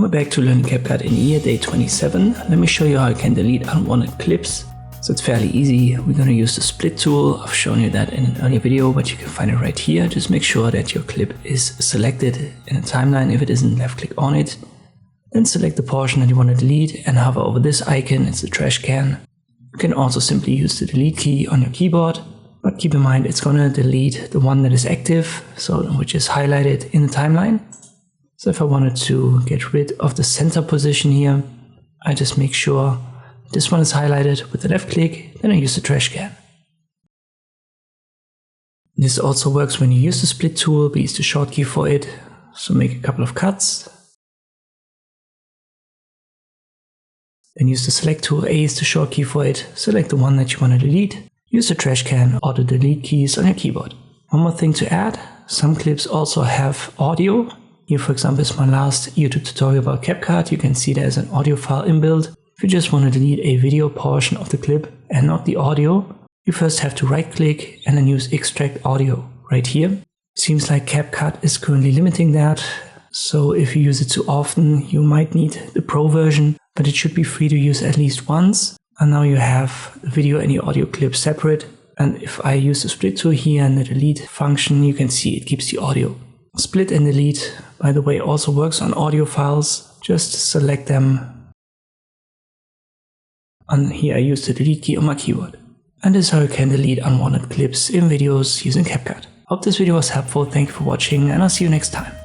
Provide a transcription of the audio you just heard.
And we're back to learning CapCut in year day 27. Let me show you how you can delete unwanted clips. So it's fairly easy. We're going to use the split tool. I've shown you that in an earlier video, but you can find it right here. Just make sure that your clip is selected in a timeline. If it isn't, left click on it. Then select the portion that you want to delete and hover over this icon. It's the trash can. You can also simply use the delete key on your keyboard, but keep in mind it's going to delete the one that is active, so which is highlighted in the timeline. So if I wanted to get rid of the center position here, I just make sure this one is highlighted with the left click, then I use the trash can. This also works when you use the split tool, but use the short key for it. So make a couple of cuts. Then use the select tool, A is the short key for it. Select the one that you want to delete. Use the trash can or the delete keys on your keyboard. One more thing to add, some clips also have audio. Here for example is my last YouTube tutorial about CapCut. You can see there's an audio file inbuilt. If you just want to delete a video portion of the clip and not the audio, you first have to right click and then use extract audio right here. Seems like CapCut is currently limiting that. So if you use it too often, you might need the Pro version, but it should be free to use at least once. And now you have the video and the audio clip separate. And if I use the split tool here and the delete function, you can see it keeps the audio. Split and delete, by the way, also works on audio files. Just select them. And here I use the delete key on my keyboard. And this is how you can delete unwanted clips in videos using CapCut. Hope this video was helpful. Thank you for watching and I'll see you next time.